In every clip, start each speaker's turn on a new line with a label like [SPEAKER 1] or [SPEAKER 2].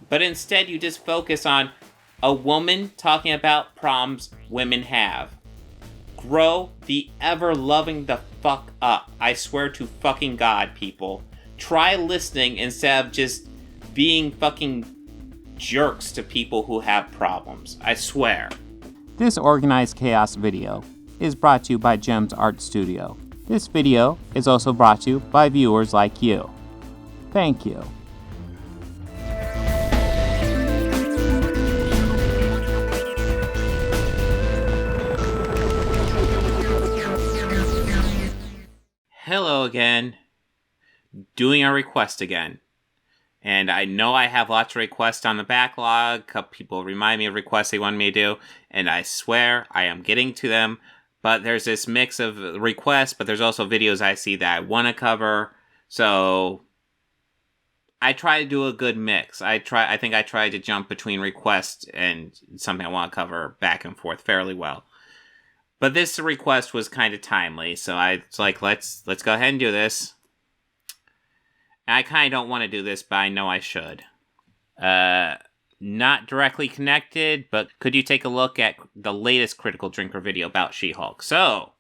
[SPEAKER 1] But instead you just focus on a woman talking about problems women have. Grow the ever-loving the fuck up. I swear to fucking God, people. Try listening instead of just being fucking jerks to people who have problems. I swear. This Organized Chaos video is brought to you by Gems Art Studio. This video is also brought to you by viewers like you. Thank you. Hello again. Doing a request again. And I know I have lots of requests on the backlog. A couple people remind me of requests they want me to do. And I swear I am getting to them. But there's this mix of requests, but there's also videos I see that I want to cover. So I try to do a good mix. I think I try to jump between requests and something I want to cover back and forth fairly well. But this request was kind of timely, so I was like, let's go ahead and do this. And I kind of don't want to do this, but I know I should. Not directly connected, but could you take a look at the latest Critical Drinker video about She-Hulk? So,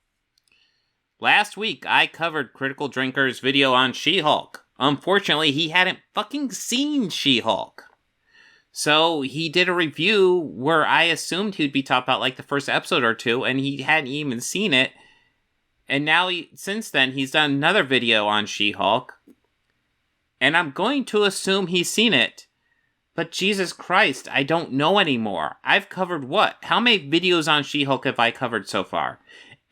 [SPEAKER 1] last week I covered Critical Drinker's video on She-Hulk. Unfortunately, he hadn't fucking seen She-Hulk. So he did a review where I assumed he'd be talking about like the first episode or two, and he hadn't even seen it. And now, since then, he's done another video on She-Hulk. And I'm going to assume he's seen it. But Jesus Christ, I don't know anymore. I've covered what? How many videos on She-Hulk have I covered so far?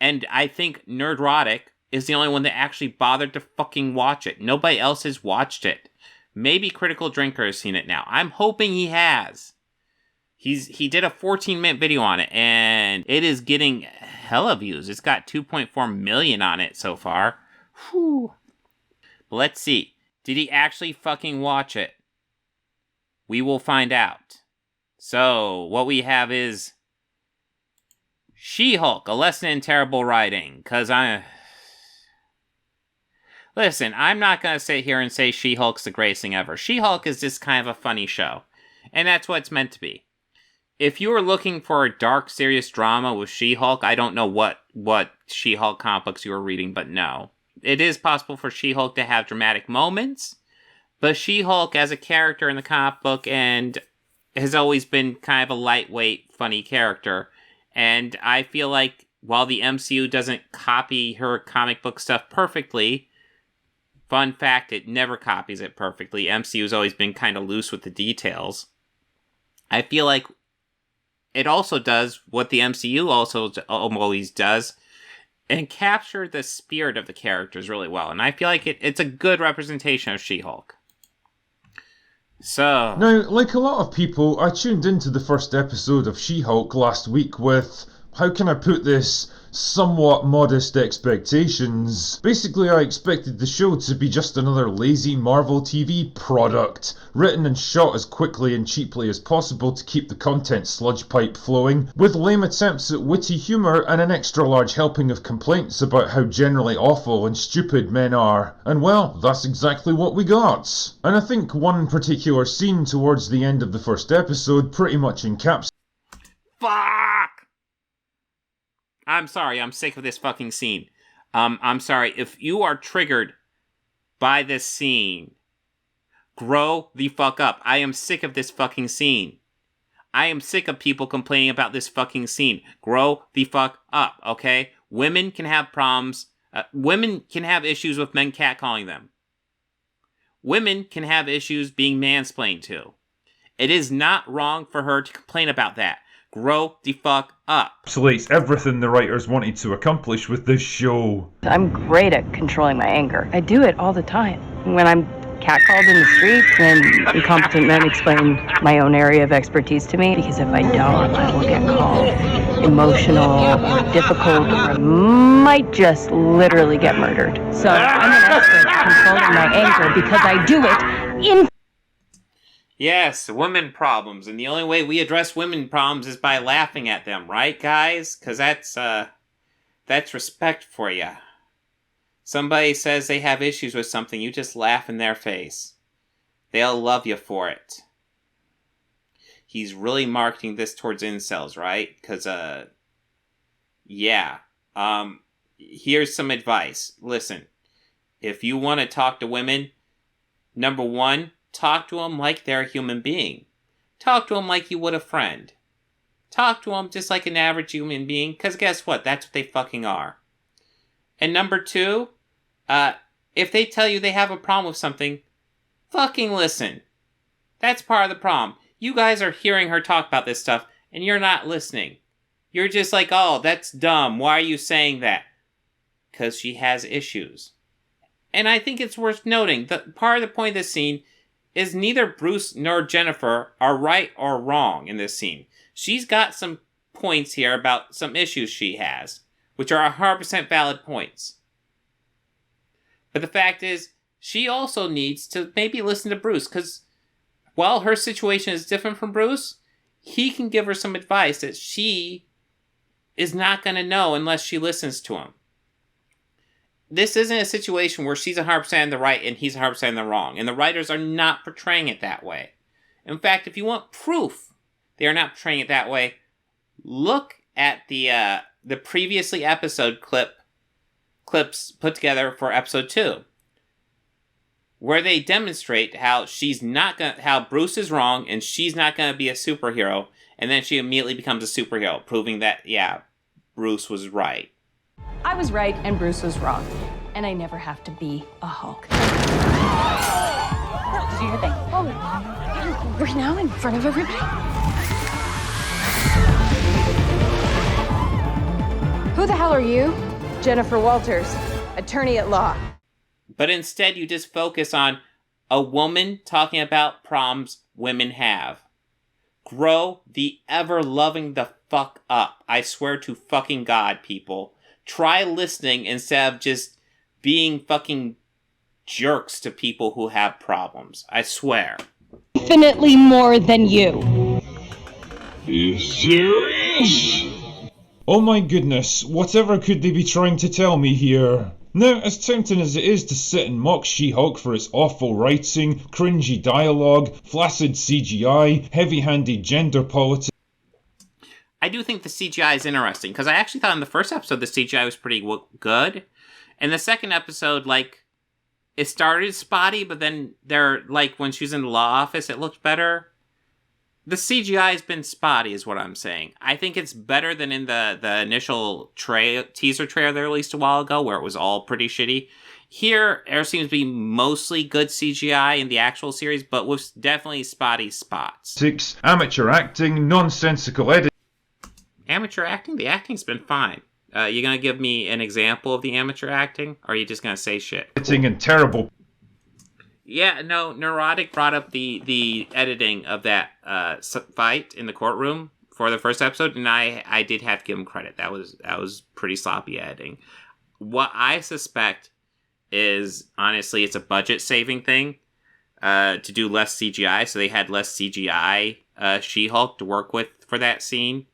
[SPEAKER 1] And I think Nerdrotic is the only one that actually bothered to fucking watch it. Nobody else has watched it. Maybe Critical Drinker has seen it now. I'm hoping he has. He did a 14-minute video on it, and it is getting hella views. It's got 2.4 million on it so far. Whew. But let's see. Did he actually fucking watch it? We will find out. So, what we have is She-Hulk, a lesson in terrible writing. Listen, I'm not going to sit here and say She-Hulk's the greatest thing ever. She-Hulk is just kind of a funny show. And that's what it's meant to be. If you were looking for a dark, serious drama with She-Hulk, I don't know what She-Hulk comic books you were reading, but no. It is possible for She-Hulk to have dramatic moments, but She-Hulk as a character in the comic book and has always been kind of a lightweight, funny character. And I feel like while the MCU doesn't copy her comic book stuff perfectly, fun fact, it never copies it perfectly. MCU's always been kind of loose with the details. I feel like it also does what the MCU also always does, and capture the spirit of the characters really well. And I feel like it's a good representation of She-Hulk. So
[SPEAKER 2] now, like a lot of people, I tuned into the first episode of She-Hulk last week with, how can I put this, somewhat modest expectations. Basically, I expected the show to be just another lazy Marvel TV product, written and shot as quickly and cheaply as possible to keep the content sludge pipe flowing, with lame attempts at witty humour and an extra large helping of complaints about how generally awful and stupid men are. And well, that's exactly what we got. And I think one particular scene towards the end of the first episode pretty much encapsulates.
[SPEAKER 1] Fuck! I'm sorry, I'm sick of this fucking scene. I'm sorry, if you are triggered by this scene, grow the fuck up. I am sick of this fucking scene. I am sick of people complaining about this fucking scene. Grow the fuck up, okay? Women can have problems. Women can have issues with men catcalling them. Women can have issues being mansplained to. It is not wrong for her to complain about that. Grow the fuck up.
[SPEAKER 2] Encapsulates everything the writers wanted to accomplish with this show.
[SPEAKER 3] I'm great at controlling my anger. I do it all the time. When I'm catcalled in the street, when incompetent men explain my own area of expertise to me, because if I don't, I will get called emotional or difficult or might just literally get murdered. So I'm an expert at controlling my anger because I do it in...
[SPEAKER 1] Yes, women problems, and the only way we address women problems is by laughing at them, right, guys? Because that's respect for you. Somebody says they have issues with something, you just laugh in their face. They'll love you for it. he's really marketing this towards incels, right? Because, yeah. Here's some advice. Listen, if you want to talk to women, number one, talk to them like they're a human being. Talk to them like you would a friend. Talk to them just like an average human being, because guess what? That's what they fucking are. And number two, if they tell you they have a problem with something, fucking listen. That's part of the problem. You guys are hearing her talk about this stuff, and you're not listening. You're just like, oh, that's dumb. Why are you saying that? Because she has issues. And I think it's worth noting that part of the point of this scene is neither Bruce nor Jennifer are right or wrong in this scene. She's got some points here about some issues she has, which are 100% valid points. But the fact is, she also needs to maybe listen to Bruce, because while her situation is different from Bruce, he can give her some advice that she is not going to know unless she listens to him. This isn't a situation where she's 100% in the right and he's 100% in the wrong, and the writers are not portraying it that way. In fact, if you want proof they are not portraying it that way, look at the previously episode clips put together for episode 2, where they demonstrate how how Bruce is wrong and she's not gonna be a superhero, and then she immediately becomes a superhero, proving that, yeah, Bruce was right.
[SPEAKER 4] I was right and Bruce was wrong, and I never have to be a Hulk. Do your thing.
[SPEAKER 3] Oh, right now in front of everybody?
[SPEAKER 4] Who the hell are you? Jennifer Walters, attorney at law.
[SPEAKER 1] But instead you just focus on a woman talking about problems women have. Grow the ever-loving the fuck up. I swear to fucking God, people. Try listening instead of just being fucking jerks to people who have problems. I swear.
[SPEAKER 4] Infinitely more than you.
[SPEAKER 2] You serious? Oh my goodness, whatever could they be trying to tell me here? Now, as tempting as it is to sit and mock She-Hulk for its awful writing, cringy dialogue, flaccid CGI, heavy-handed gender politics,
[SPEAKER 1] I do think the CGI is interesting, because I actually thought in the first episode the CGI was pretty good. And the second episode, like, it started spotty, but then when she was in the law office, it looked better. The CGI has been spotty, is what I'm saying. I think it's better than in the initial teaser trailer they released a while ago, where it was all pretty shitty. Here, there seems to be mostly good CGI in the actual series, but with definitely spotty spots.
[SPEAKER 2] amateur acting, nonsensical editing.
[SPEAKER 1] Amateur acting? The acting's been fine. You gonna give me an example of the amateur acting? Or are you just gonna say shit?
[SPEAKER 2] And terrible.
[SPEAKER 1] Yeah, no, Neurotic brought up the editing of that fight in the courtroom for the first episode, and I did have to give him credit. That was pretty sloppy editing. What I suspect is, honestly, it's a budget-saving thing to do less CGI, so they had less CGI She-Hulk to work with for that scene.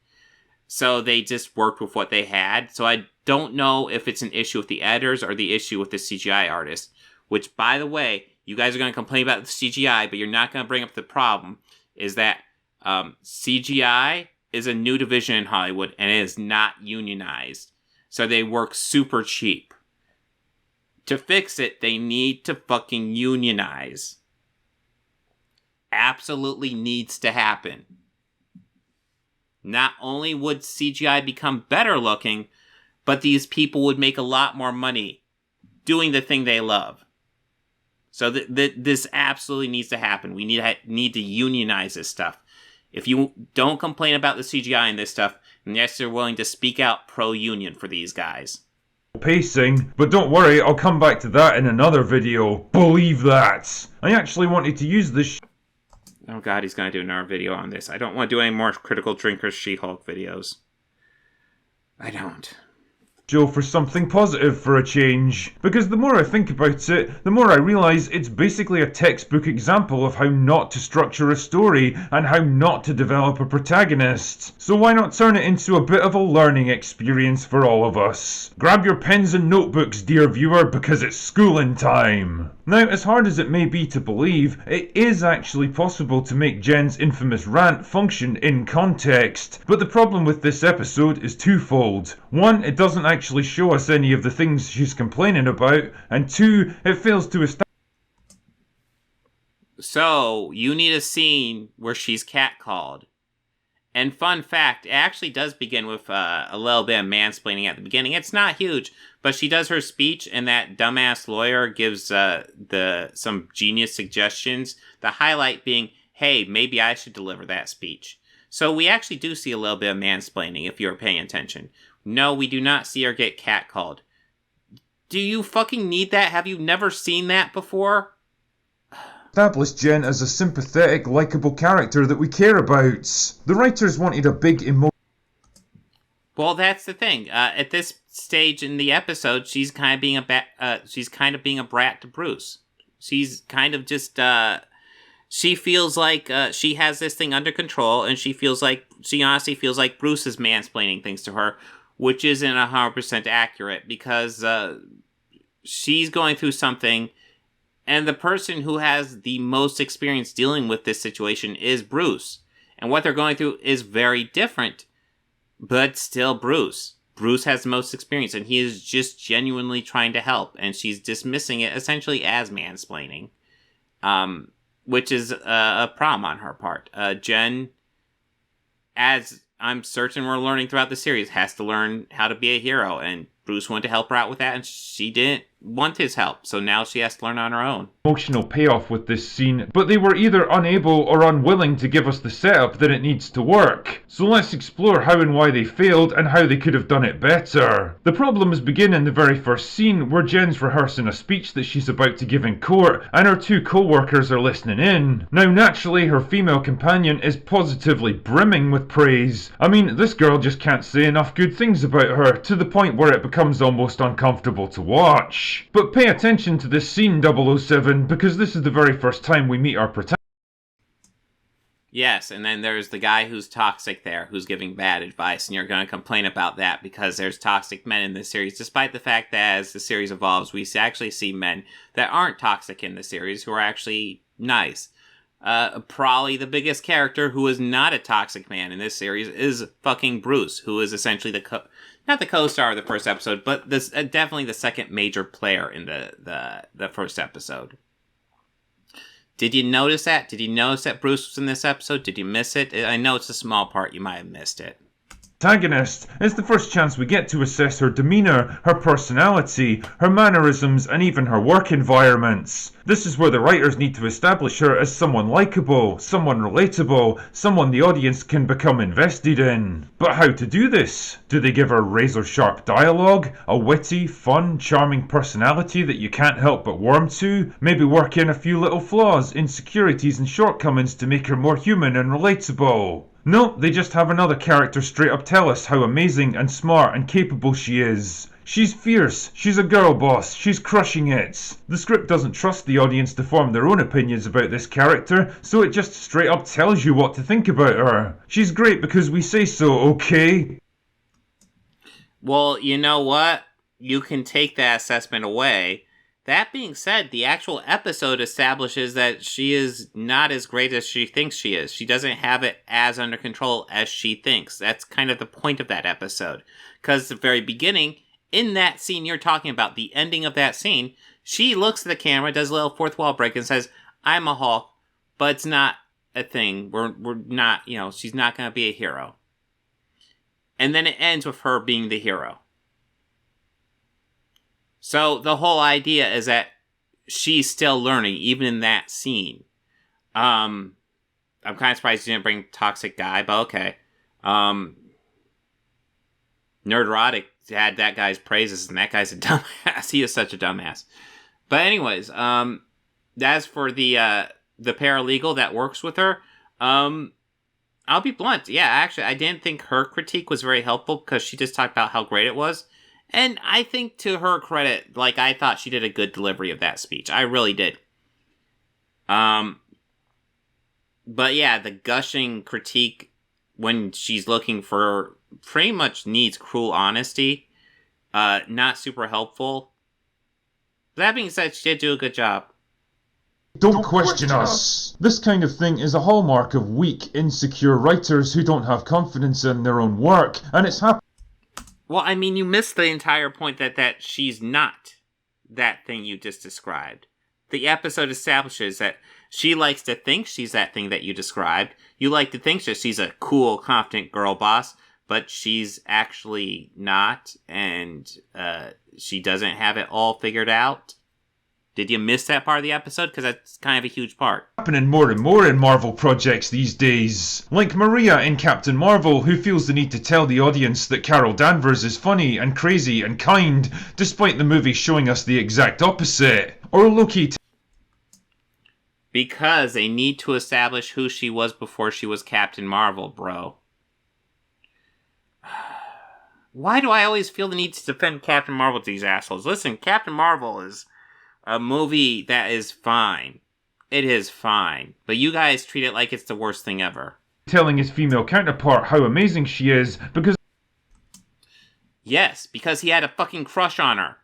[SPEAKER 1] So they just worked with what they had. So I don't know if it's an issue with the editors or the issue with the CGI artist. Which, by the way, you guys are going to complain about the CGI, but you're not going to bring up the problem, is that CGI is a new division in Hollywood, and it is not unionized. So they work super cheap. To fix it, they need to fucking unionize. Absolutely needs to happen. Not only would CGI become better looking, but these people would make a lot more money doing the thing they love. So this absolutely needs to happen. We need to unionize this stuff. If you don't complain about the CGI in this stuff, then yes, you're willing to speak out pro-union for these guys.
[SPEAKER 2] Pacing, but don't worry, I'll come back to that in another video. Believe that! I actually wanted to use this
[SPEAKER 1] Oh god, he's going to do another video on this. I don't want to do any more Critical Drinkers She-Hulk videos. I don't.
[SPEAKER 2] for something positive for a change. Because the more I think about it, the more I realise it's basically a textbook example of how not to structure a story and how not to develop a protagonist. So why not turn it into a bit of a learning experience for all of us? Grab your pens and notebooks, dear viewer, because it's schooling time. Now, as hard as it may be to believe, it is actually possible to make Jen's infamous rant function in context. But the problem with this episode is twofold. One, it doesn't actually show us any of the things she's complaining about, and two, it fails to establish.
[SPEAKER 1] So, you need a scene where she's catcalled. And fun fact, it actually does begin with a little bit of mansplaining at the beginning. It's not huge, but she does her speech, and that dumbass lawyer gives some genius suggestions. The highlight being, hey, maybe I should deliver that speech. So we actually do see a little bit of mansplaining, if you're paying attention. No, we do not see her get catcalled. Do you fucking need that? Have you never seen that before?
[SPEAKER 2] Establish Jen as a sympathetic, likeable character that we care about. The writers wanted a big emotion.
[SPEAKER 1] Well, that's the thing. At this stage in the episode, she's kind of being a brat to Bruce. She's kind of just she feels like she has this thing under control, and she honestly feels like Bruce is mansplaining things to her, which isn't 100% accurate because she's going through something. And the person who has the most experience dealing with this situation is Bruce. And what they're going through is very different, but still Bruce. Bruce has the most experience, and he is just genuinely trying to help. And she's dismissing it essentially as mansplaining, which is a problem on her part. Jen, as I'm certain we're learning throughout the series, has to learn how to be a hero. And Bruce wanted to help her out with that, and she didn't want his help, so now she has to learn on her own.
[SPEAKER 2] Emotional payoff with this scene, but they were either unable or unwilling to give us the setup that it needs to work. So let's explore how and why they failed and how they could have done it better. The problems begin in the very first scene where Jen's rehearsing a speech that she's about to give in court and her two co-workers are listening in. Now naturally her female companion is positively brimming with praise. I mean, this girl just can't say enough good things about her to the point where it becomes almost uncomfortable to watch. But pay attention to this scene, 007, because this is the very first time we meet our protagonist.
[SPEAKER 1] Yes, and then there's the guy who's toxic there, who's giving bad advice, and you're going to complain about that because there's toxic men in this series, despite the fact that as the series evolves, we actually see men that aren't toxic in the series who are actually nice. Probably the biggest character who is not a toxic man in this series is fucking Bruce, who is essentially not the co-star of the first episode, but this definitely the second major player in the first episode. Did you notice that? Did you notice that Bruce was in this episode? Did you miss it? I know it's a small part. You might have missed it.
[SPEAKER 2] Protagonist is the first chance we get to assess her demeanour, her personality, her mannerisms, and even her work environments. This is where the writers need to establish her as someone likeable, someone relatable, someone the audience can become invested in. But how to do this? Do they give her razor-sharp dialogue, a witty, fun, charming personality that you can't help but warm to? Maybe work in a few little flaws, insecurities, and shortcomings to make her more human and relatable? No, they just have another character straight up tell us how amazing and smart and capable she is. She's fierce, she's a girl boss, she's crushing it. The script doesn't trust the audience to form their own opinions about this character, so it just straight up tells you what to think about her. She's great because we say so, okay?
[SPEAKER 1] Well, you know what? You can take that assessment away. That being said, the actual episode establishes that she is not as great as she thinks she is. She doesn't have it as under control as she thinks. That's kind of the point of that episode. Because at the very beginning, in that scene you're talking about, the ending of that scene, she looks at the camera, does a little fourth wall break, and says, I'm a Hulk, but it's not a thing. We're not, she's not going to be a hero. And then it ends with her being the hero. So the whole idea is that she's still learning, even in that scene. I'm kind of surprised you didn't bring Toxic Guy, but okay. Nerdrotic had that guy's praises, and that guy's a dumbass. He is such a dumbass. But anyways, as for the paralegal that works with her, I'll be blunt. Yeah, actually, I didn't think her critique was very helpful because she just talked about how great it was. And I think to her credit, like, I thought she did a good delivery of that speech. I really did. But yeah, the gushing critique when she's looking for pretty much needs cruel honesty. Not super helpful. That being said, she did do a good job.
[SPEAKER 2] Don't question us. This kind of thing is a hallmark of weak, insecure writers who don't have confidence in their own work, and it's happening.
[SPEAKER 1] Well, I mean, you missed the entire point that she's not that thing you just described. The episode establishes that she likes to think she's that thing that you described. You like to think that she's a cool, confident girl boss, but she's actually not, and she doesn't have it all figured out. Did you miss that part of the episode? Because that's kind of a huge part.
[SPEAKER 2] Happening more and more in Marvel projects these days. Like Maria in Captain Marvel, who feels the need to tell the audience that Carol Danvers is funny and crazy and kind, despite the movie showing us the exact opposite. Or Loki.
[SPEAKER 1] Because they need to establish who she was before she was Captain Marvel, bro. Why do I always feel the need to defend Captain Marvel to these assholes? Listen, Captain Marvel is a movie that is fine. It is fine. But you guys treat it like it's the worst thing ever.
[SPEAKER 2] Telling his female counterpart how amazing she is because...
[SPEAKER 1] Yes, because he had a fucking crush on her.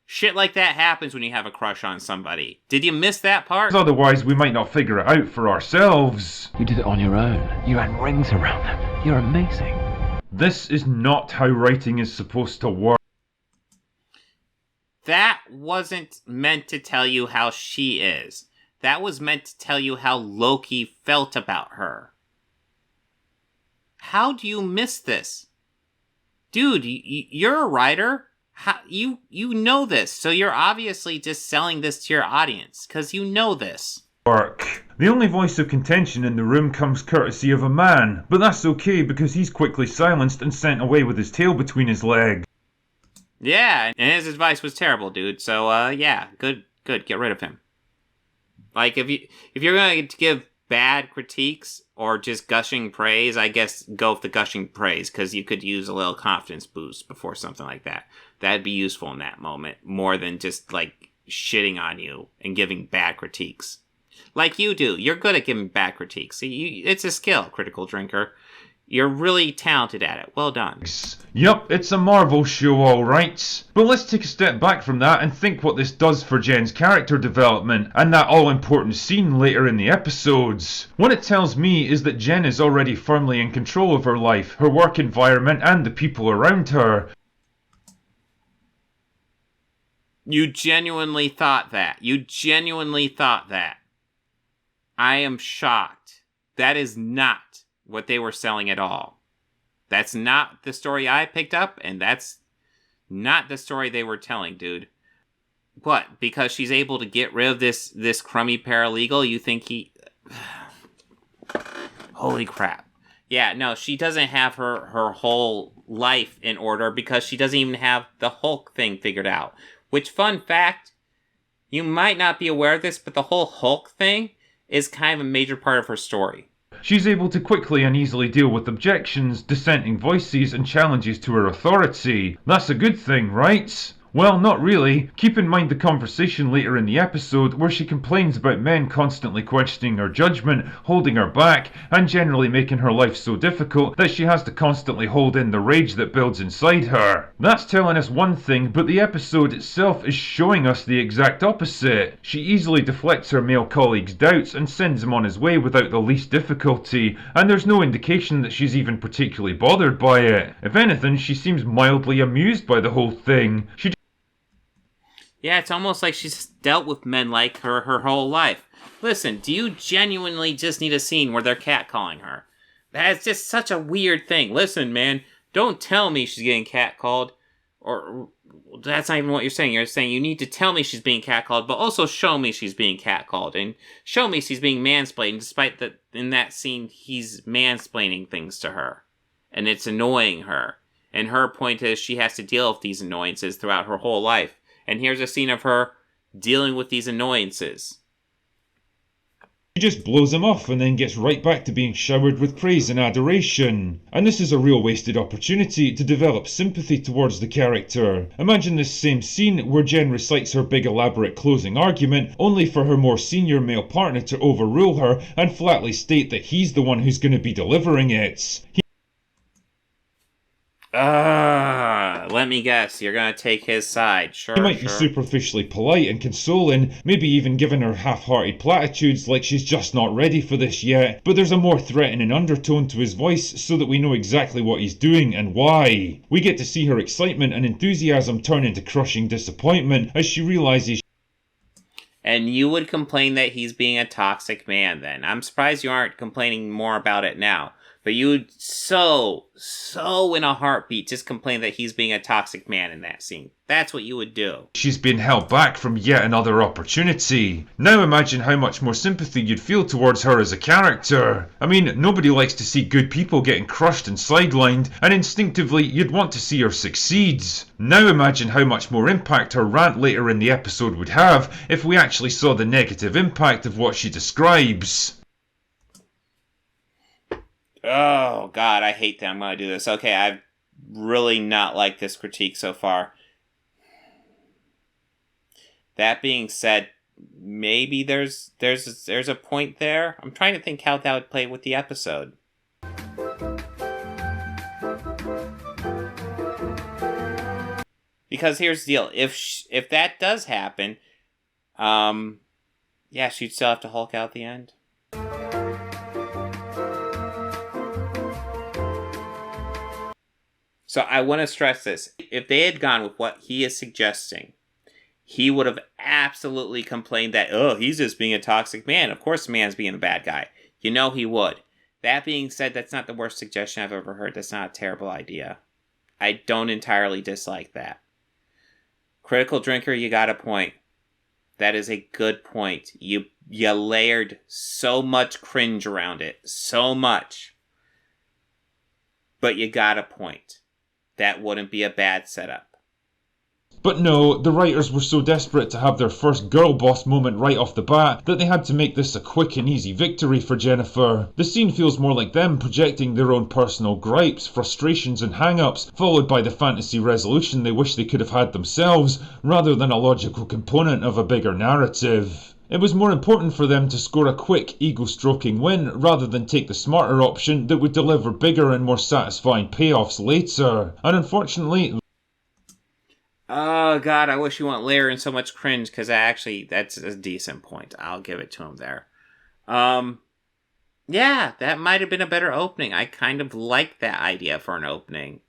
[SPEAKER 1] Shit like that happens when you have a crush on somebody. Did you miss that part?
[SPEAKER 2] Otherwise we might not figure it out for ourselves.
[SPEAKER 5] You did it on your own. You had rings around them. You're amazing.
[SPEAKER 2] This is not how writing is supposed to work.
[SPEAKER 1] That wasn't meant to tell you how she is. That was meant to tell you how Loki felt about her. How do you miss this? Dude, you're a writer. You know this, so you're obviously just selling this to your audience, because you know this.
[SPEAKER 2] The only voice of contention in the room comes courtesy of a man, but that's okay because he's quickly silenced and sent away with his tail between his legs.
[SPEAKER 1] Yeah, and his advice was terrible, dude. So, yeah, good, get rid of him. Like, if you're going to give bad critiques or just gushing praise, I guess go with the gushing praise, because you could use a little confidence boost before something like that. That'd be useful in that moment, more than just, like, shitting on you and giving bad critiques. Like you do. You're good at giving bad critiques. It's a skill, critical drinker. You're really talented at it. Well done.
[SPEAKER 2] Yup, it's a Marvel show, alright. But let's take a step back from that and think what this does for Jen's character development and that all-important scene later in the episodes. What it tells me is that Jen is already firmly in control of her life, her work environment, and the people around her.
[SPEAKER 1] You genuinely thought that. I am shocked. That is not what they were selling at all. That's not the story I picked up, and that's not the story they were telling, dude. What? Because she's able to get rid of this crummy paralegal, you think he... Holy crap. Yeah, no, she doesn't have her whole life in order because she doesn't even have the Hulk thing figured out. Which, fun fact, you might not be aware of this, but the whole Hulk thing is kind of a major part of her story.
[SPEAKER 2] She's able to quickly and easily deal with objections, dissenting voices, and challenges to her authority. That's a good thing, right? Well, not really. Keep in mind the conversation later in the episode where she complains about men constantly questioning her judgment, holding her back, and generally making her life so difficult that she has to constantly hold in the rage that builds inside her. That's telling us one thing, but the episode itself is showing us the exact opposite. She easily deflects her male colleague's doubts and sends him on his way without the least difficulty, and there's no indication that she's even particularly bothered by it. If anything, she seems mildly amused by the whole thing.
[SPEAKER 1] Yeah, it's almost like she's dealt with men like her whole life. Listen, do you genuinely just need a scene where they're catcalling her? That's just such a weird thing. Listen, man, don't tell me she's getting catcalled. Or, that's not even what you're saying. You're saying you need to tell me she's being catcalled, but also show me she's being catcalled. And show me she's being mansplained, despite that in that scene, he's mansplaining things to her. And it's annoying her. And her point is she has to deal with these annoyances throughout her whole life. And here's a scene of her dealing with these annoyances.
[SPEAKER 2] She just blows him off and then gets right back to being showered with praise and adoration. And this is a real wasted opportunity to develop sympathy towards the character. Imagine this same scene where Jen recites her big elaborate closing argument, only for her more senior male partner to overrule her and flatly state that he's the one who's going to be delivering it.
[SPEAKER 1] Let me guess, you're gonna take his side. Sure,
[SPEAKER 2] He might be
[SPEAKER 1] sure.
[SPEAKER 2] superficially polite and consoling, maybe even giving her half-hearted platitudes like she's just not ready for this yet, but there's a more threatening undertone to his voice so that we know exactly what he's doing and why. We get to see her excitement and enthusiasm turn into crushing disappointment as she realizes.
[SPEAKER 1] And you would complain that he's being a toxic man then. I'm surprised you aren't complaining more about it now. But you would so in a heartbeat just complain that he's being a toxic man in that scene. That's what you would do.
[SPEAKER 2] She's been held back from yet another opportunity. Now imagine how much more sympathy you'd feel towards her as a character. I mean, nobody likes to see good people getting crushed and sidelined, and instinctively you'd want to see her succeed. Now imagine how much more impact her rant later in the episode would have if we actually saw the negative impact of what she describes.
[SPEAKER 1] Oh, God, I hate that I'm going to do this. Okay, I've really not liked this critique so far. That being said, maybe there's a point there. I'm trying to think how that would play with the episode. Because here's the deal. If that does happen, yeah, she'd still have to Hulk out the end. So I want to stress this. If they had gone with what he is suggesting, he would have absolutely complained that, oh, he's just being a toxic man. Of course the man's being the bad guy. You know he would. That being said, that's not the worst suggestion I've ever heard. That's not a terrible idea. I don't entirely dislike that. Critical Drinker, you got a point. That is a good point. You layered so much cringe around it. So much. But you got a point. That wouldn't be a bad setup.
[SPEAKER 2] But no, the writers were so desperate to have their first girl boss moment right off the bat that they had to make this a quick and easy victory for Jennifer. The scene feels more like them projecting their own personal gripes, frustrations and hang-ups, followed by the fantasy resolution they wish they could have had themselves, rather than a logical component of a bigger narrative. It was more important for them to score a quick, ego-stroking win rather than take the smarter option that would deliver bigger and more satisfying payoffs later. And unfortunately...
[SPEAKER 1] Oh, God, I wish you weren't layering so much cringe, because that's a decent point. I'll give it to him there. Yeah, that might have been a better opening. I kind of like that idea for an opening.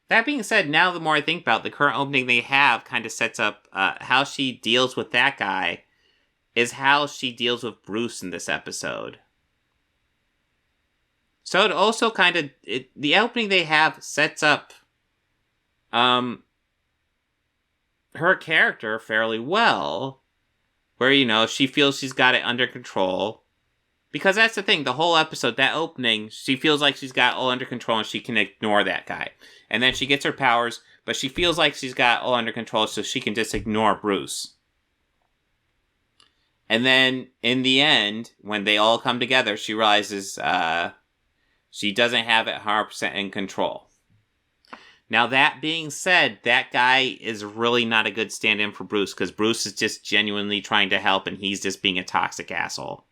[SPEAKER 1] That being said, now the more I think about it, the current opening they have kind of sets up how she deals with that guy is how she deals with Bruce in this episode. So it also kind of... the opening they have sets up her character fairly well, where, you know, she feels she's got it under control. Because that's the thing, the whole episode, that opening, she feels like she's got all under control and she can ignore that guy. And then she gets her powers, but she feels like she's got all under control so she can just ignore Bruce. And then, in the end, when they all come together, she realizes she doesn't have it 100% in control. Now, that being said, that guy is really not a good stand-in for Bruce, because Bruce is just genuinely trying to help, and he's just being a toxic asshole.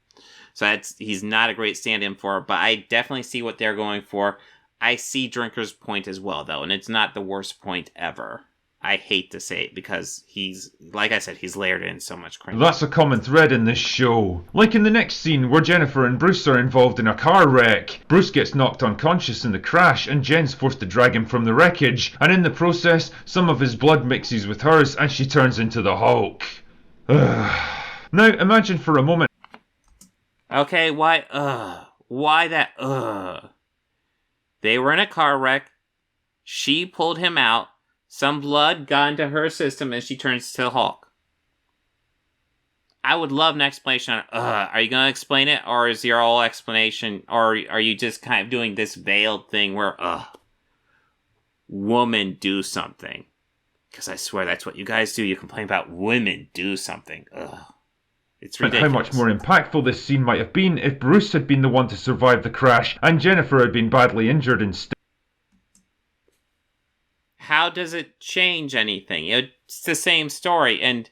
[SPEAKER 1] So he's not a great stand-in for her, but I definitely see what they're going for. I see Drinker's point as well, though, and it's not the worst point ever. I hate to say it because he's, like I said, he's layered in so much cringe.
[SPEAKER 2] That's a common thread in this show. Like in the next scene where Jennifer and Bruce are involved in a car wreck. Bruce gets knocked unconscious in the crash and Jen's forced to drag him from the wreckage, and in the process, some of his blood mixes with hers and she turns into the Hulk. Now imagine for a moment.
[SPEAKER 1] Okay, why that, They were in a car wreck, she pulled him out, some blood got into her system, and she turns to the Hulk. I would love an explanation on, are you going to explain it, or is your whole explanation, or are you just kind of doing this veiled thing where, woman do something? Because I swear that's what you guys do, you complain about women do something, It's
[SPEAKER 2] And
[SPEAKER 1] ridiculous.
[SPEAKER 2] how much more impactful this scene might have been if Bruce had been the one to survive the crash and Jennifer had been badly injured instead.
[SPEAKER 1] How does it change anything? It's the same story, and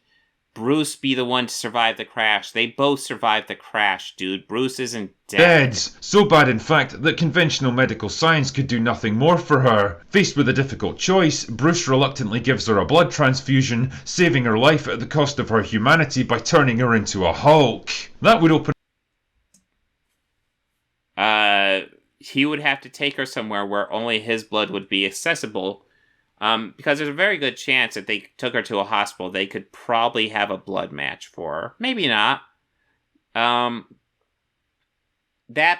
[SPEAKER 1] Bruce be the one to survive the crash. They both survived the crash, dude. Bruce isn't dead.
[SPEAKER 2] So bad, in fact, that conventional medical science could do nothing more for her. Faced with a difficult choice, Bruce reluctantly gives her a blood transfusion, saving her life at the cost of her humanity by turning her into a Hulk. That would open...
[SPEAKER 1] He would have to take her somewhere where only his blood would be accessible. Because there's a very good chance if they took her to a hospital, they could probably have a blood match for her. Maybe not. That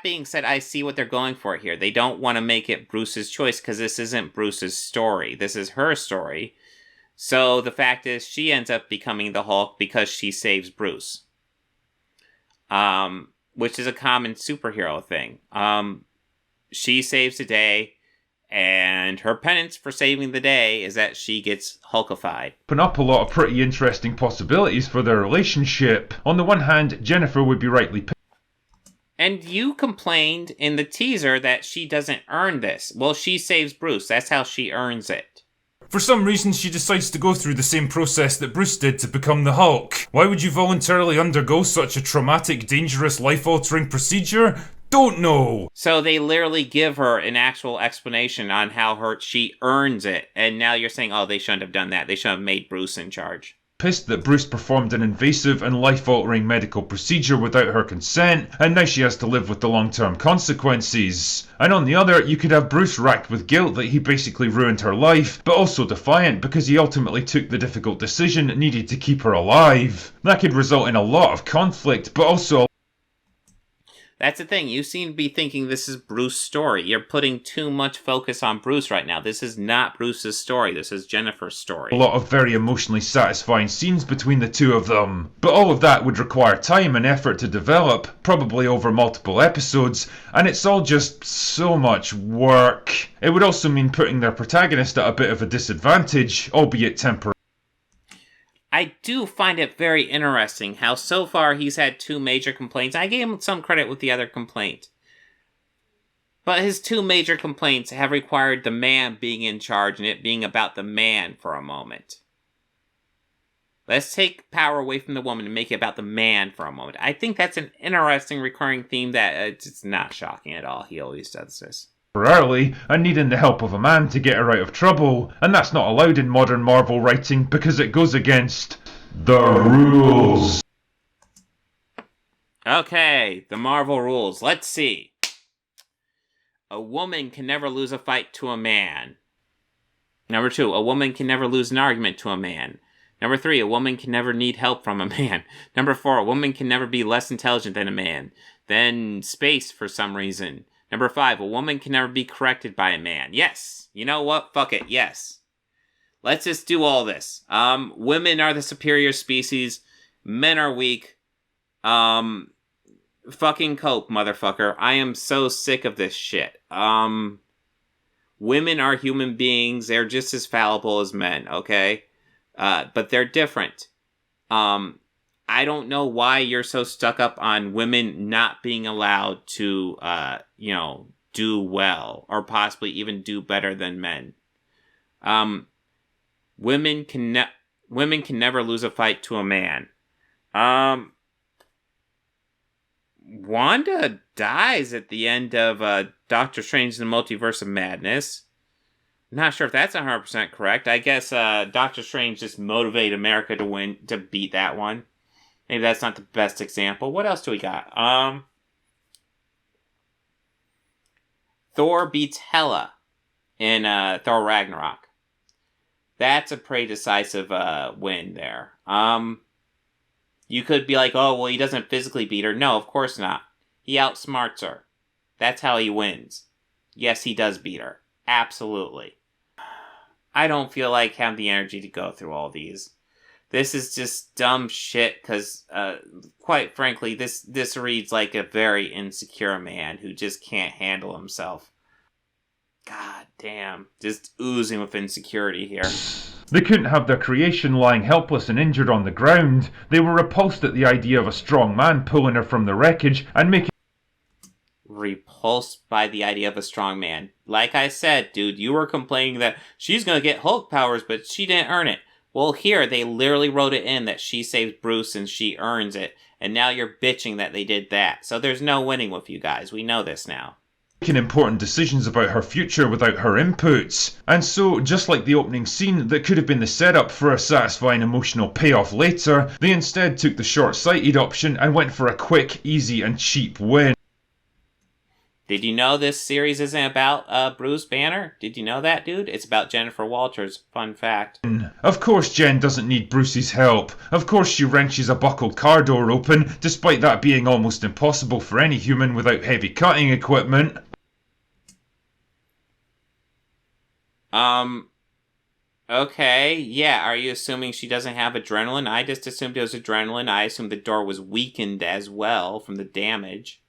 [SPEAKER 1] being said, I see what they're going for here. They don't want to make it Bruce's choice because this isn't Bruce's story. This is her story. So the fact is, she ends up becoming the Hulk because she saves Bruce. Which is a common superhero thing. She saves the day, and her penance for saving the day is that she gets Hulkified.
[SPEAKER 2] Open up a lot of pretty interesting possibilities for their relationship. On the one hand, Jennifer would be rightly pissed.
[SPEAKER 1] And you complained in the teaser that she doesn't earn this. Well, she saves Bruce. That's how she earns it.
[SPEAKER 6] For some reason, she decides to go through the same process that Bruce did to become the Hulk. Why would you voluntarily undergo such a traumatic, dangerous, life-altering procedure? Don't know.
[SPEAKER 1] So they literally give her an actual explanation on how she earns it. And now you're saying, oh, they shouldn't have done that. They should have made Bruce in charge.
[SPEAKER 2] Pissed that Bruce performed an invasive and life-altering medical procedure without her consent, and now she has to live with the long-term consequences. And on the other, you could have Bruce racked with guilt that he basically ruined her life, but also defiant because he ultimately took the difficult decision needed to keep her alive. That could result in a lot of conflict, but also...
[SPEAKER 1] That's the thing. You seem to be thinking this is Bruce's story. You're putting too much focus on Bruce right now. This is not Bruce's story. This is Jennifer's story.
[SPEAKER 2] A lot of very emotionally satisfying scenes between the two of them. But all of that would require time and effort to develop, probably over multiple episodes, and it's all just so much work. It would also mean putting their protagonist at a bit of a disadvantage, albeit temporary.
[SPEAKER 1] I do find it very interesting how so far he's had two major complaints. I gave him some credit with the other complaint. But his two major complaints have required the man being in charge and it being about the man for a moment. Let's take power away from the woman and make it about the man for a moment. I think that's an interesting recurring theme that it's not shocking at all. He always does this.
[SPEAKER 2] Temporarily, and needing the help of a man to get her out of trouble, and that's not allowed in modern Marvel writing because it goes against the rules.
[SPEAKER 1] Okay, the Marvel rules. Let's see. A woman can never lose a fight to a man. Number 2, a woman can never lose an argument to a man. Number 3, a woman can never need help from a man. Number 4, a woman can never be less intelligent than a man. Then space for some reason. Number 5, a woman can never be corrected by a man. Yes. You know what? Fuck it. Yes. Let's just do all this. Women are the superior species. Men are weak. Fucking cope, motherfucker. I am so sick of this shit. Women are human beings. They're just as fallible as men, okay? But they're different. I don't know why you're so stuck up on women not being allowed to, do well or possibly even do better than men. Women can never lose a fight to a man. Wanda dies at the end of Doctor Strange in the Multiverse of Madness. I'm not sure if that's 100% correct. I guess Doctor Strange just motivated America to beat that one. Maybe that's not the best example. What else do we got? Thor beats Hela in Thor Ragnarok. That's a pretty decisive win there. You could be like, oh, well, he doesn't physically beat her. No, of course not. He outsmarts her. That's how he wins. Yes, he does beat her. Absolutely. I don't feel like having the energy to go through all these. This is just dumb shit, because, quite frankly, this reads like a very insecure man who just can't handle himself. God damn. Just oozing with insecurity here.
[SPEAKER 2] They couldn't have their creation lying helpless and injured on the ground. They were repulsed at the idea of a strong man pulling her from the wreckage and making...
[SPEAKER 1] Repulsed by the idea of a strong man. Like I said, dude, you were complaining that she's gonna get Hulk powers, but she didn't earn it. Well, here, they literally wrote it in that she saves Bruce and she earns it. And now you're bitching that they did that. So there's no winning with you guys. We know this now.
[SPEAKER 2] Making important decisions about her future without her inputs. And so, just like the opening scene that could have been the setup for a satisfying emotional payoff later, they instead took the short-sighted option and went for a quick, easy and cheap win.
[SPEAKER 1] Did you know this series isn't about Bruce Banner? Did you know that, dude? It's about Jennifer Walters. Fun fact.
[SPEAKER 2] Of course Jen doesn't need Bruce's help. Of course she wrenches a buckled car door open, despite that being almost impossible for any human without heavy cutting equipment.
[SPEAKER 1] Okay, yeah, are you assuming she doesn't have adrenaline? I just assumed it was adrenaline. I assumed the door was weakened as well from the damage.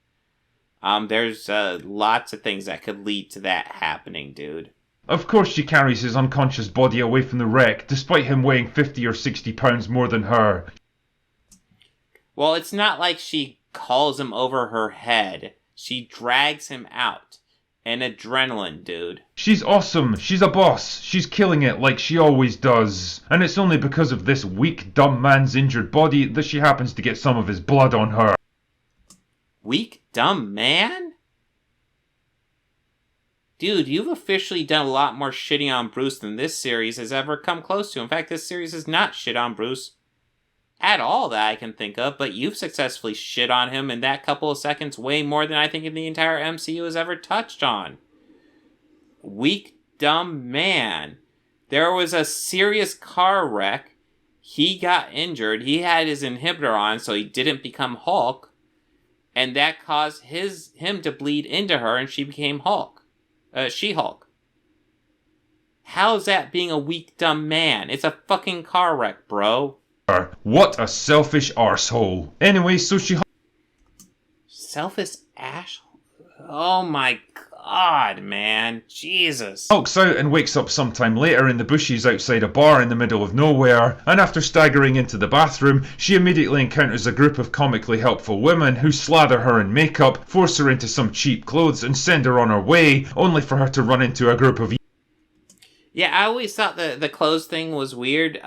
[SPEAKER 1] There's lots of things that could lead to that happening, dude.
[SPEAKER 2] Of course she carries his unconscious body away from the wreck, despite him weighing 50 or 60 pounds more than her.
[SPEAKER 1] Well, it's not like she calls him over her head. She drags him out. And adrenaline, dude.
[SPEAKER 2] She's awesome. She's a boss. She's killing it like she always does. And it's only because of this weak, dumb man's injured body that she happens to get some of his blood on her.
[SPEAKER 1] Weak, dumb man? Dude, you've officially done a lot more shitting on Bruce than this series has ever come close to. In fact, this series has not shit on Bruce at all that I can think of, but you've successfully shit on him in that couple of seconds way more than I think the entire MCU has ever touched on. Weak, dumb man. There was a serious car wreck. He got injured. He had his inhibitor on so he didn't become Hulk. And that caused him to bleed into her and she became Hulk. She-Hulk. How's that being a weak, dumb man? It's a fucking car wreck, bro.
[SPEAKER 2] What a selfish arsehole. Anyway, so she...
[SPEAKER 1] Selfish asshole? Oh my god, man. Jesus.
[SPEAKER 2] Hulks out and wakes up sometime later in the bushes outside a bar in the middle of nowhere, and after staggering into the bathroom, she immediately encounters a group of comically helpful women who slather her in makeup, force her into some cheap clothes, and send her on her way, only for her to run into a group of...
[SPEAKER 1] Yeah, I always thought the clothes thing was weird.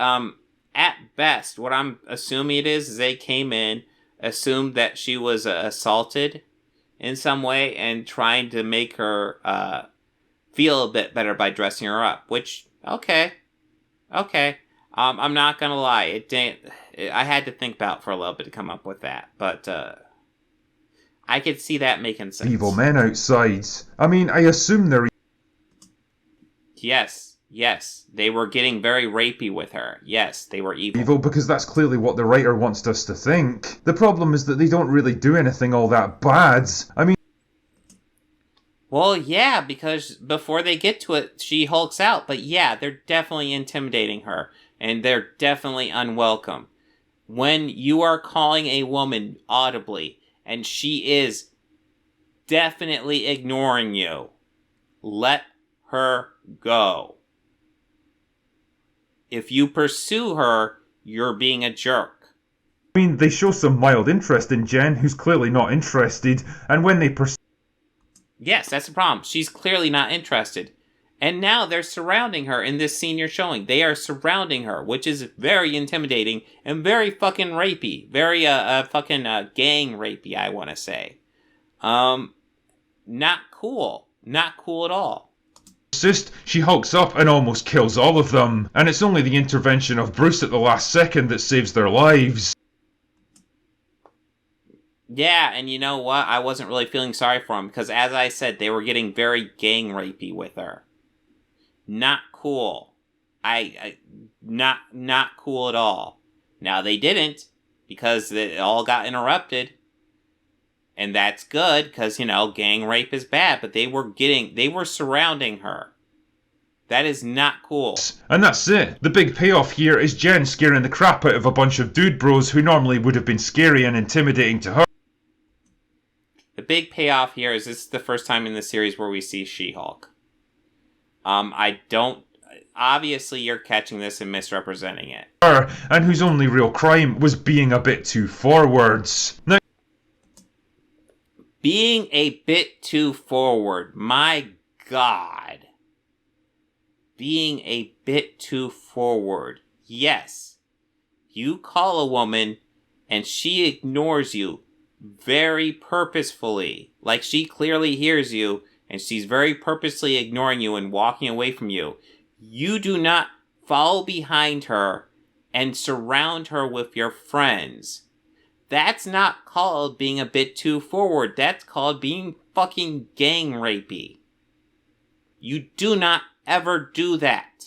[SPEAKER 1] At best, what I'm assuming it is they came in, assumed that she was assaulted in some way, and trying to make her feel a bit better by dressing her up. Which, okay. I'm not gonna lie, I had to think about for a little bit to come up with that, but I could see that making sense.
[SPEAKER 2] Evil men outside. I mean, I assume they're...
[SPEAKER 1] Yes, they were getting very rapey with her. Yes, they were evil.
[SPEAKER 2] Evil because that's clearly what the writer wants us to think. The problem is that they don't really do anything all that bad. I mean...
[SPEAKER 1] Well, yeah, because before they get to it, she hulks out. But yeah, they're definitely intimidating her. And they're definitely unwelcome. When you are calling a woman audibly, and she is definitely ignoring you, let her go. If you pursue her, you're being a jerk.
[SPEAKER 2] I mean, they show some mild interest in Jen, who's clearly not interested, and when they pursue...
[SPEAKER 1] Yes, that's the problem. She's clearly not interested. And now they're surrounding her in this scene you're showing. They are surrounding her, which is very intimidating and very fucking rapey. Very, fucking gang rapey, I want to say. Not cool. Not cool at all.
[SPEAKER 2] She hulks up and almost kills all of them, and it's only the intervention of Bruce at the last second that saves their lives.
[SPEAKER 1] Yeah, and you know what? I wasn't really feeling sorry for him, because as I said, they were getting very gang rapey with her. Not cool. Not cool at all. Now, they didn't, because it all got interrupted. And that's good, because, gang rape is bad, but they were surrounding her. That is not cool.
[SPEAKER 2] And that's it. The big payoff here is Jen scaring the crap out of a bunch of dude bros who normally would have been scary and intimidating to her.
[SPEAKER 1] The big payoff here is this is the first time in the series where we see She-Hulk. I don't... Obviously, you're catching this and misrepresenting it.
[SPEAKER 2] And whose only real crime was being a bit too forwards. Now,
[SPEAKER 1] being a bit too forward. My God. Being a bit too forward. Yes. You call a woman and she ignores you very purposefully. Like she clearly hears you and she's very purposely ignoring you and walking away from you. You do not follow behind her and surround her with your friends. That's not called being a bit too forward. That's called being fucking gang rapey. You do not ever do that.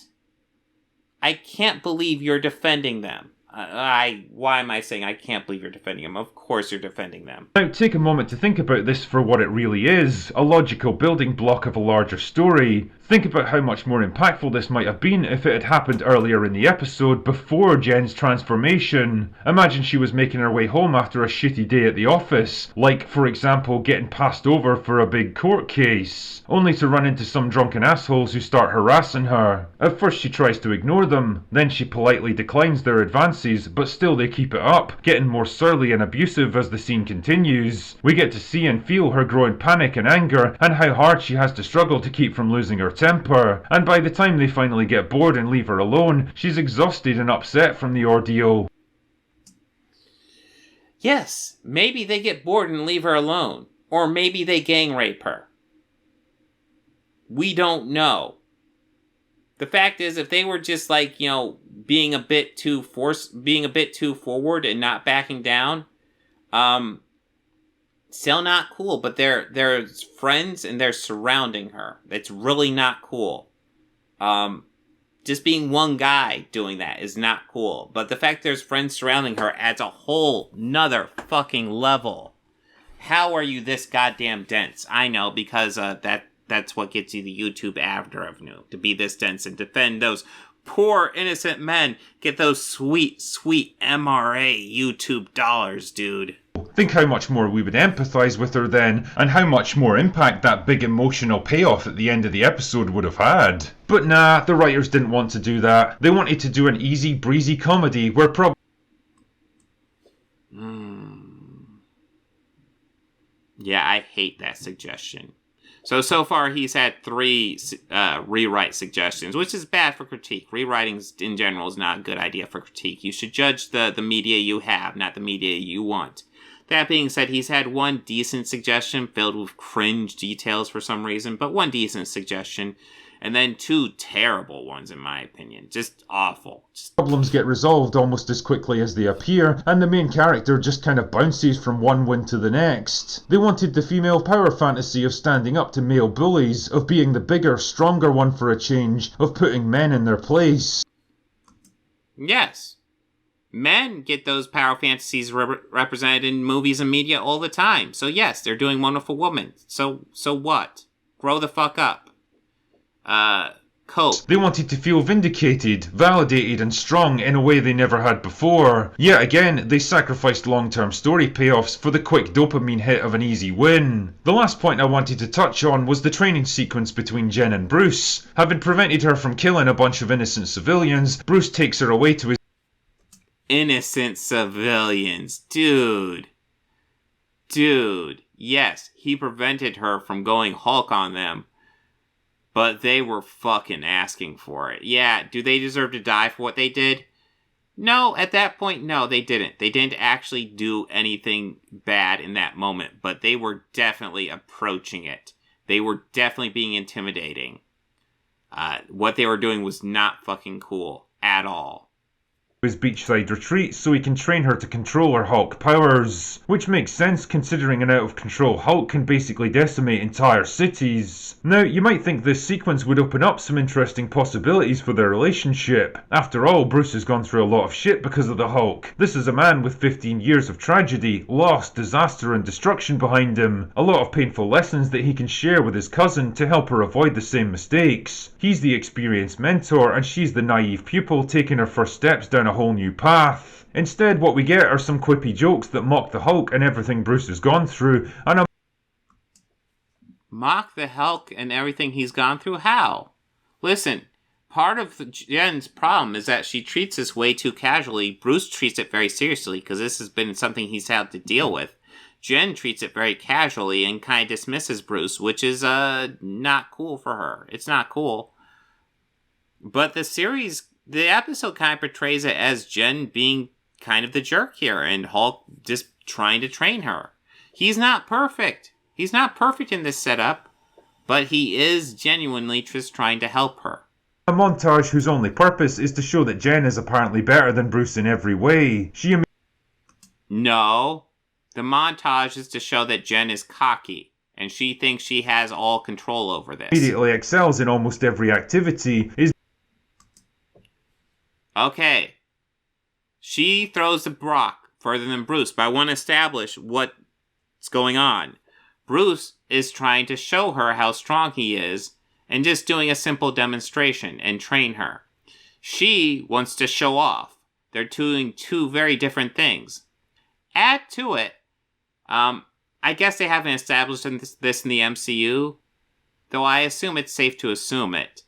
[SPEAKER 1] I can't believe you're defending them. Why am I saying I can't believe you're defending them? Of course you're defending them.
[SPEAKER 2] Now take a moment to think about this for what it really is, a logical building block of a larger story. Think about how much more impactful this might have been if it had happened earlier in the episode, before Jen's transformation. Imagine she was making her way home after a shitty day at the office, like, for example, getting passed over for a big court case, only to run into some drunken assholes who start harassing her. At first she tries to ignore them, then she politely declines their advances, but still they keep it up, getting more surly and abusive as the scene continues. We get to see and feel her growing panic and anger, and how hard she has to struggle to keep from losing her temper, and by the time they finally get bored and leave her alone, she's exhausted and upset from the ordeal.
[SPEAKER 1] Yes, maybe they get bored and leave her alone. Or maybe they gang rape her. We don't know. The fact is, if they were just like, being a bit too forward and not backing down, still not cool, but they're friends and they're surrounding her. It's really not cool. Just being one guy doing that is not cool. But the fact there's friends surrounding her adds a whole nother fucking level. How are you this goddamn dense? I know, because that's what gets you the YouTube ad revenue. To be this dense and defend those poor innocent men. Get those sweet, sweet MRA YouTube dollars, dude.
[SPEAKER 2] Think how much more we would empathise with her then, and how much more impact that big emotional payoff at the end of the episode would have had. But nah, the writers didn't want to do that. They wanted to do an easy, breezy comedy where
[SPEAKER 1] Yeah, I hate that suggestion. So far he's had 3 rewrite suggestions, which is bad for critique. Rewriting in general is not a good idea for critique. You should judge the media you have, not the media you want. That being said, he's had 1 decent suggestion filled with cringe details for some reason, but 1 decent suggestion, and then 2 terrible ones in my opinion. Just awful.
[SPEAKER 2] Problems get resolved almost as quickly as they appear, and the main character just kind of bounces from one win to the next. They wanted the female power fantasy of standing up to male bullies, of being the bigger, stronger one for a change, of putting men in their place.
[SPEAKER 1] Yes. Men get those power fantasies represented in movies and media all the time. So yes, they're doing Wonderful Woman. So what? Grow the fuck up. Cope.
[SPEAKER 2] They wanted to feel vindicated, validated and strong in a way they never had before. Yet again, they sacrificed long-term story payoffs for the quick dopamine hit of an easy win. The last point I wanted to touch on was the training sequence between Jen and Bruce. Having prevented her from killing a bunch of innocent civilians, Bruce takes her away to his
[SPEAKER 1] innocent civilians. Dude, yes, he prevented her from going Hulk on them, but they were fucking asking for it. Yeah, do they deserve to die for what they did? No, at that point, no, they didn't. They didn't actually do anything bad in that moment, but they were definitely approaching it. They were definitely being intimidating. What they were doing was not fucking cool at all.
[SPEAKER 2] his beachside retreat so he can train her to control her Hulk powers, which makes sense considering an out-of-control Hulk can basically decimate entire cities. Now, you might think this sequence would open up some interesting possibilities for their relationship. After all, Bruce has gone through a lot of shit because of the Hulk. This is a man with 15 years of tragedy, loss, disaster and destruction behind him. A lot of painful lessons that he can share with his cousin to help her avoid the same mistakes. He's the experienced mentor and she's the naive pupil taking her first steps down a whole new path. Instead, what we get are some quippy jokes that mock the Hulk and everything Bruce has gone through, and
[SPEAKER 1] mock the Hulk and everything he's gone through? How? Listen, part of Jen's problem is that she treats this way too casually. Bruce treats it very seriously because this has been something he's had to deal with. Jen treats it very casually and kind of dismisses Bruce, which is not cool for her. It's not cool. But the episode kind of portrays it as Jen being kind of the jerk here and Hulk just trying to train her. He's not perfect. He's not perfect in this setup, but he is genuinely just trying to help her.
[SPEAKER 2] A montage whose only purpose is to show that Jen is apparently better than Bruce in every way.
[SPEAKER 1] No. The montage is to show that Jen is cocky, and she thinks she has all control over this.
[SPEAKER 2] Immediately excels in almost every activity.
[SPEAKER 1] Okay. She throws the rock further than Bruce, but I want to establish what's going on. Bruce is trying to show her how strong he is, and just doing a simple demonstration and train her. She wants to show off. They're doing two very different things. Add to it, I guess they haven't established this in the MCU, though I assume it's safe to assume it.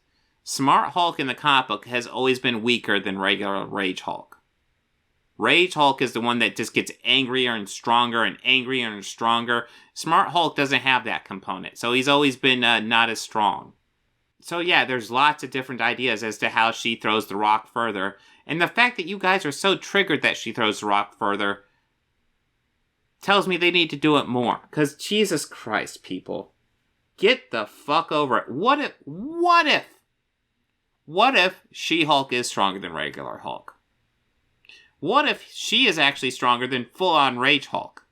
[SPEAKER 1] Smart Hulk in the comic book has always been weaker than regular Rage Hulk. Rage Hulk is the one that just gets angrier and stronger and angrier and stronger. Smart Hulk doesn't have that component, so he's always been not as strong. So yeah, there's lots of different ideas as to how she throws the rock further, and the fact that you guys are so triggered that she throws the rock further tells me they need to do it more. Because Jesus Christ, people. Get the fuck over it. What if She-Hulk is stronger than regular Hulk? What if she is actually stronger than full-on Rage Hulk?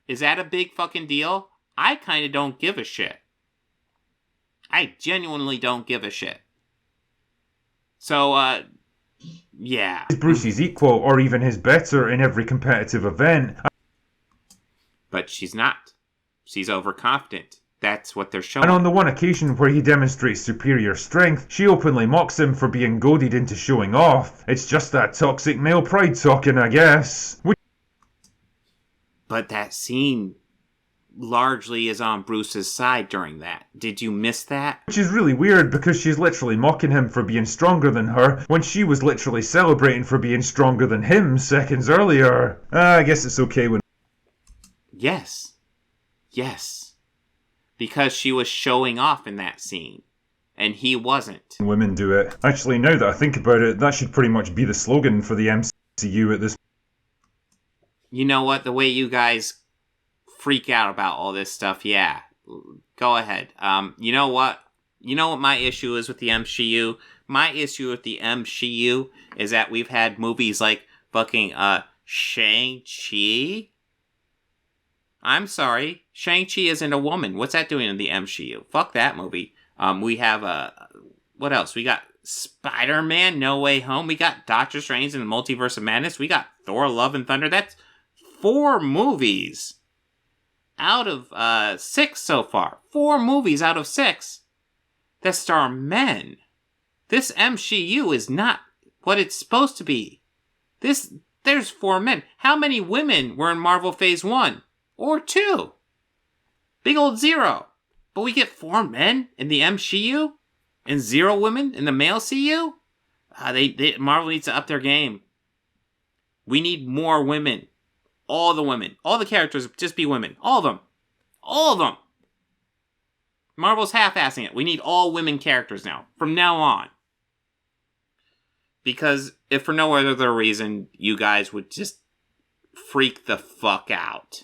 [SPEAKER 1] Is that a big fucking deal? I kind of don't give a shit. I genuinely don't give a shit. So, yeah.
[SPEAKER 2] Is Bruce's equal or even his better in every competitive event?
[SPEAKER 1] But she's not. She's overconfident. That's what they're showing.
[SPEAKER 2] And on the one occasion where he demonstrates superior strength, she openly mocks him for being goaded into showing off. It's just that toxic male pride talking, I guess.
[SPEAKER 1] But that scene largely is on Bruce's side during that. Did you miss that?
[SPEAKER 2] Which is really weird because she's literally mocking him for being stronger than her when she was literally celebrating for being stronger than him seconds earlier. I guess it's okay when...
[SPEAKER 1] Yes. Because she was showing off in that scene. And he wasn't.
[SPEAKER 2] Women do it. Actually, now that I think about it, that should pretty much be the slogan for the MCU at this point.
[SPEAKER 1] You know what? The way you guys freak out about all this stuff, yeah. Go ahead. You know what? You know what my issue is with the MCU? My issue with the MCU is that we've had movies like fucking Shang-Chi. I'm sorry. Shang-Chi isn't a woman. What's that doing in the MCU? Fuck that movie. We have, what else? We got Spider-Man, No Way Home. We got Doctor Strange in the Multiverse of Madness. We got Thor, Love and Thunder. That's 4 movies out of 6 so far. 4 movies out of 6 that star men. This MCU is not what it's supposed to be. There's 4 men. How many women were in Marvel Phase 1? Or 2? Big old 0. But we get 4 men in the MCU? And 0 women in the male CU? Marvel needs to up their game. We need more women. All the women. All the characters just be women. All of them. All of them. Marvel's half-assing it. We need all women characters now. From now on. Because if for no other reason, you guys would just freak the fuck out.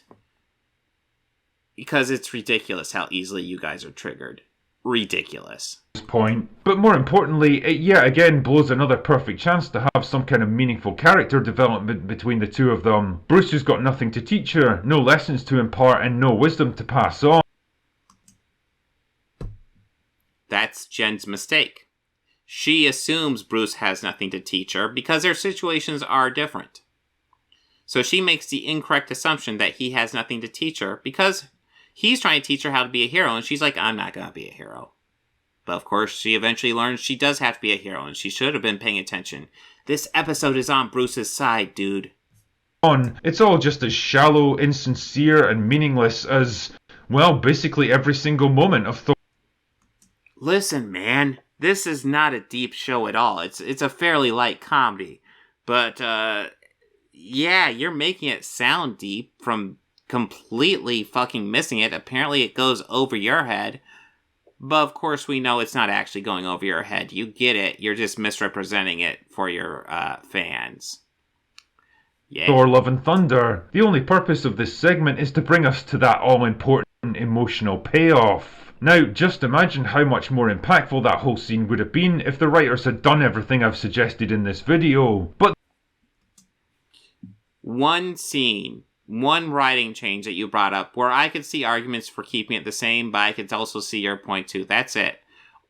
[SPEAKER 1] Because it's ridiculous how easily you guys are triggered. Ridiculous.
[SPEAKER 2] Point. But more importantly, it yet again blows another perfect chance to have some kind of meaningful character development between the two of them. Bruce has got nothing to teach her, no lessons to impart, and no wisdom to pass on.
[SPEAKER 1] That's Jen's mistake. She assumes Bruce has nothing to teach her because their situations are different. So she makes the incorrect assumption that he has nothing to teach her because he's trying to teach her how to be a hero, and she's like, I'm not going to be a hero. But of course, she eventually learns she does have to be a hero, and she should have been paying attention. This episode is on Bruce's side, dude.
[SPEAKER 2] It's all just as shallow, insincere, and meaningless as, well, basically every single moment of Thor.
[SPEAKER 1] Listen, man, this is not a deep show at all. It's a fairly light comedy. But, yeah, you're making it sound deep from completely fucking missing it. Apparently it goes over your head. But of course we know it's not actually going over your head. You get it. You're just misrepresenting it for your fans. Yeah.
[SPEAKER 2] Thor Love and Thunder. The only purpose of this segment is to bring us to that all-important emotional payoff. Now, just imagine how much more impactful that whole scene would have been if the writers had done everything I've suggested in this video. But
[SPEAKER 1] one scene, one writing change that you brought up, where I could see arguments for keeping it the same, but I could also see your point too. That's it.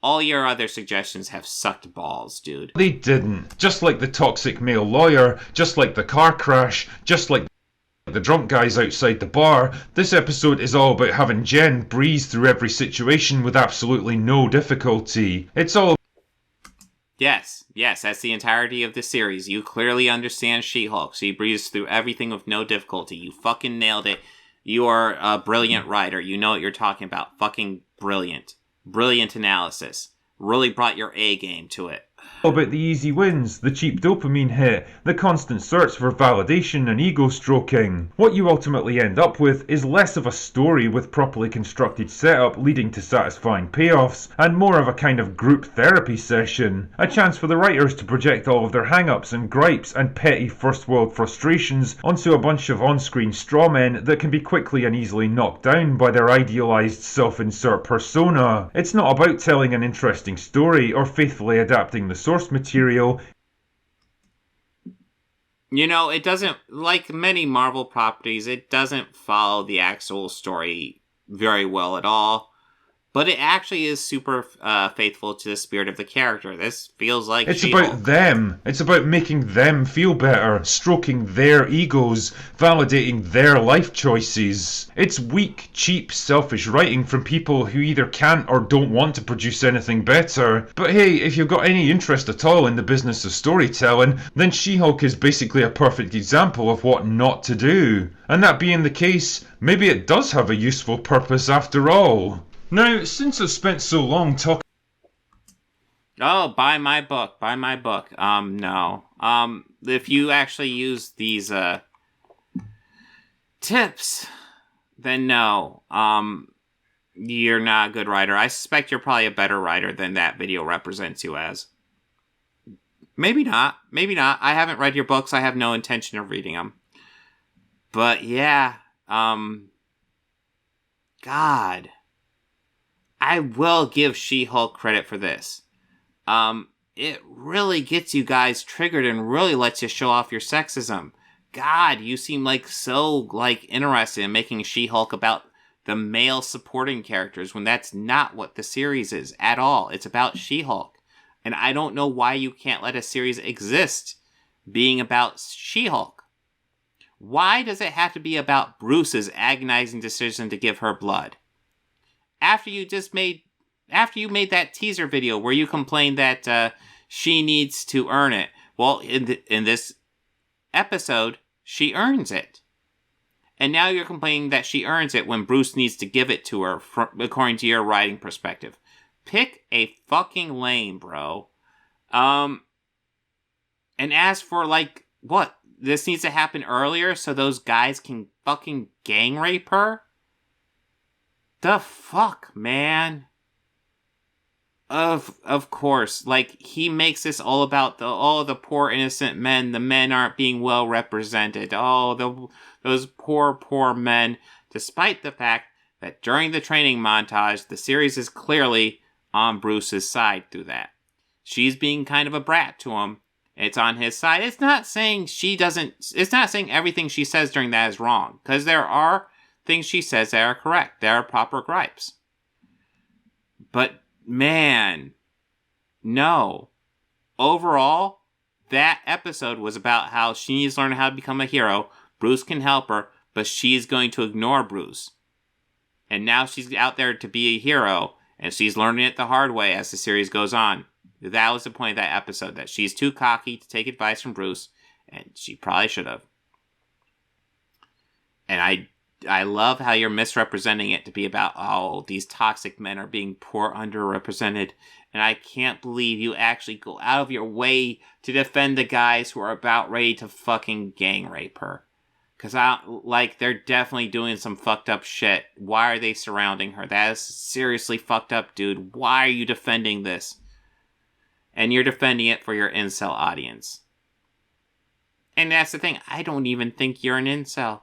[SPEAKER 1] All your other suggestions have sucked balls, dude.
[SPEAKER 2] they didn't. Just like the toxic male lawyer, just like the car crash, just like the drunk guys outside the bar, this episode is all about having Jen breeze through every situation with absolutely no difficulty. It's all
[SPEAKER 1] Yes, that's the entirety of the series. You clearly understand She-Hulk. She breezes through everything with no difficulty. You fucking nailed it. You are a brilliant writer. You know what you're talking about. Fucking brilliant. Brilliant analysis. Really brought your A game to it.
[SPEAKER 2] about the easy wins, the cheap dopamine hit, the constant search for validation and ego stroking. What you ultimately end up with is less of a story with properly constructed setup leading to satisfying payoffs, and more of a kind of group therapy session. A chance for the writers to project all of their hang-ups and gripes and petty first world frustrations onto a bunch of on-screen strawmen that can be quickly and easily knocked down by their idealized self-insert persona. It's not about telling an interesting story or faithfully adapting the source material.
[SPEAKER 1] You know, it doesn't, like many Marvel properties, it doesn't follow the actual story very well at all. But it actually is super faithful to the spirit of the character. This feels like
[SPEAKER 2] It's
[SPEAKER 1] She-Hulk.
[SPEAKER 2] about them. It's about making them feel better, stroking their egos, validating their life choices. It's weak, cheap, selfish writing from people who either can't or don't want to produce anything better. But hey, if you've got any interest at all in the business of storytelling, then She-Hulk is basically a perfect example of what not to do. And that being the case, maybe it does have a useful purpose after all. Now, since I've spent so long talking
[SPEAKER 1] Oh, buy my book. No. If you actually use these, tips, then no. You're not a good writer. I suspect you're probably a better writer than that video represents you as. Maybe not. I haven't read your books. I have no intention of reading them. But yeah, God. I will give She-Hulk credit for this. It really gets you guys triggered and really lets you show off your sexism. God, you seem so interested in making She-Hulk about the male supporting characters when that's not what the series is at all. It's about She-Hulk. And I don't know why you can't let a series exist being about She-Hulk. Why does it have to be about Bruce's agonizing decision to give her blood? After you made that teaser video where you complained that she needs to earn it. Well, in this episode, she earns it. And now you're complaining that she earns it when Bruce needs to give it to her, according to your writing perspective. Pick a fucking lane, bro. And as for, what? This needs to happen earlier so those guys can fucking gang rape her? The fuck, man? Of course, he makes this all about the poor innocent men. The men aren't being well represented. Those poor men. Despite the fact that during the training montage, the series is clearly on Bruce's side through that. She's being kind of a brat to him. It's on his side. It's not saying it's not saying everything she says during that is wrong, because there are things she says that are correct. There are proper gripes. But, man, no. Overall, that episode was about how she needs to learn how to become a hero. Bruce can help her, but she's going to ignore Bruce. And now she's out there to be a hero, and she's learning it the hard way as the series goes on. That was the point of that episode, that she's too cocky to take advice from Bruce, and she probably should have. And I love how you're misrepresenting it to be about, oh, these toxic men are being poor, underrepresented. And I can't believe you actually go out of your way to defend the guys who are about ready to fucking gang rape her. Because, they're definitely doing some fucked up shit. Why are they surrounding her? That is seriously fucked up, dude. Why are you defending this? And you're defending it for your incel audience. And that's the thing. I don't even think you're an incel.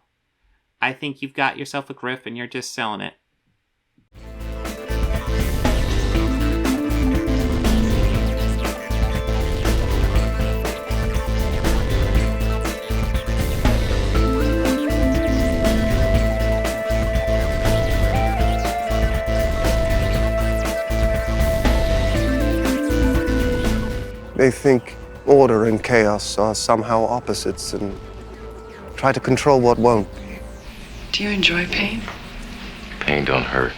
[SPEAKER 1] I think you've got yourself a grift and you're just selling it.
[SPEAKER 7] They think order and chaos are somehow opposites and try to control what won't be.
[SPEAKER 8] Do you enjoy pain?
[SPEAKER 5] Pain don't hurt.